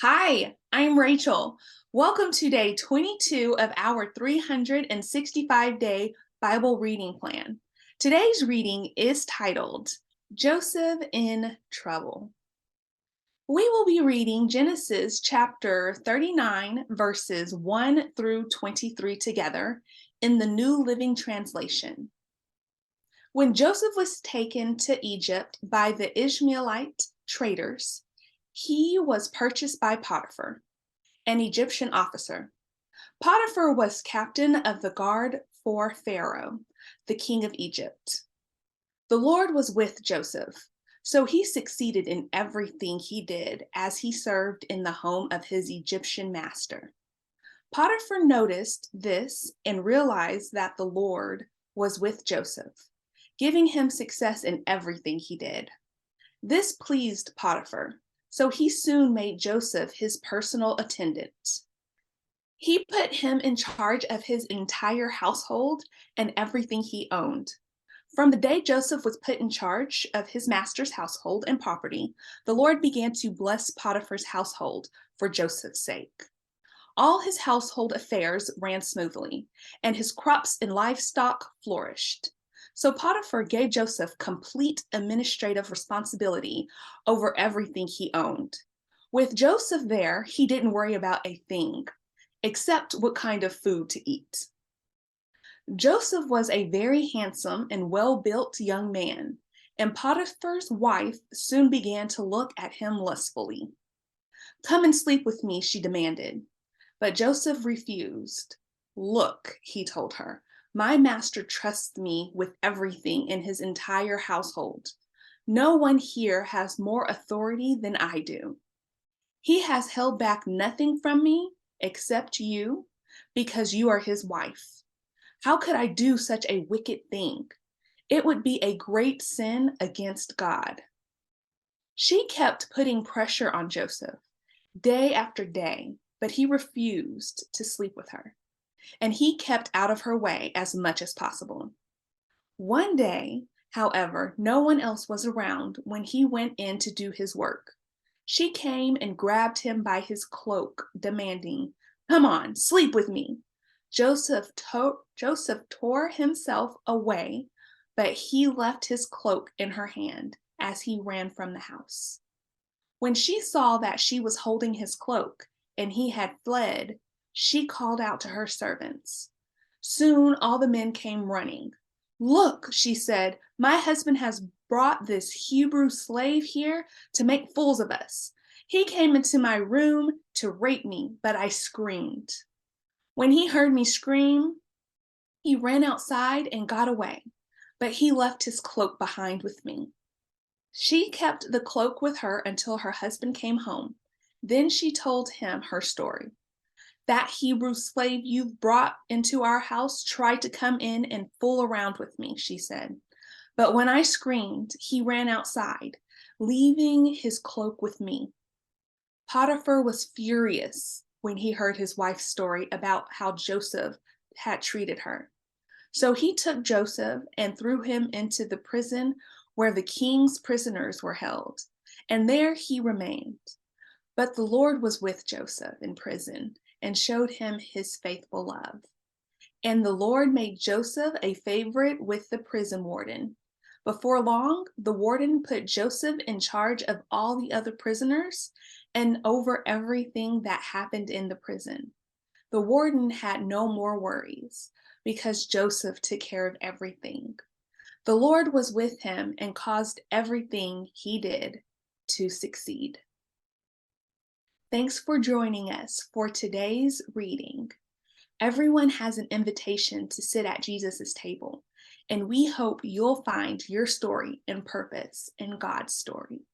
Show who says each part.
Speaker 1: Hi, I'm Rachel. Welcome to day 22 of our 365-day Bible reading plan. Today's reading is titled, Joseph in Trouble. We will be reading Genesis chapter 39, verses 1 through 23 together in the New Living Translation. When Joseph was taken to Egypt by the Ishmaelite traders, he was purchased by Potiphar, an Egyptian officer. Potiphar was captain of the guard for Pharaoh, the king of Egypt. The Lord was with Joseph, so he succeeded in everything he did as he served in the home of his Egyptian master. Potiphar noticed this and realized that the Lord was with Joseph, giving him success in everything he did. This pleased Potiphar, so he soon made Joseph his personal attendant. He put him in charge of his entire household and everything he owned. From the day Joseph was put in charge of his master's household and property, the Lord began to bless Potiphar's household for Joseph's sake. All his household affairs ran smoothly, and his crops and livestock flourished. So Potiphar gave Joseph complete administrative responsibility over everything he owned. With Joseph there, he didn't worry about a thing, except what kind of food to eat. Joseph was a very handsome and well-built young man, and Potiphar's wife soon began to look at him lustfully. "Come and sleep with me," she demanded. But Joseph refused. "Look," he told her, "my master trusts me with everything in his entire household. No one here has more authority than I do. He has held back nothing from me except you, because you are his wife. How could I do such a wicked thing? It would be a great sin against God." She kept putting pressure on Joseph day after day, but he refused to sleep with her, and he kept out of her way as much as possible. One day, however, no one else was around when he went in to do his work. She came and grabbed him by his cloak, demanding, "Come on, sleep with me." Joseph tore himself away, but he left his cloak in her hand as he ran from the house. When she saw that she was holding his cloak and he had fled, she called out to her servants. Soon all the men came running. "Look," she said, "my husband has brought this Hebrew slave here to make fools of us. He came into my room to rape me, but I screamed. When he heard me scream, he ran outside and got away, but he left his cloak behind with me." She kept the cloak with her until her husband came home. Then she told him her story. "That Hebrew slave you've brought into our house tried to come in and fool around with me," she said. "But when I screamed, he ran outside, leaving his cloak with me." Potiphar was furious when he heard his wife's story about how Joseph had treated her. So he took Joseph and threw him into the prison where the king's prisoners were held, and there he remained. But the Lord was with Joseph in prison and showed him his faithful love. And the Lord made Joseph a favorite with the prison warden. Before long, the warden put Joseph in charge of all the other prisoners and over everything that happened in the prison. The warden had no more worries because Joseph took care of everything. The Lord was with him and caused everything he did to succeed. Thanks for joining us for today's reading. Everyone has an invitation to sit at Jesus' table, and we hope you'll find your story and purpose in God's story.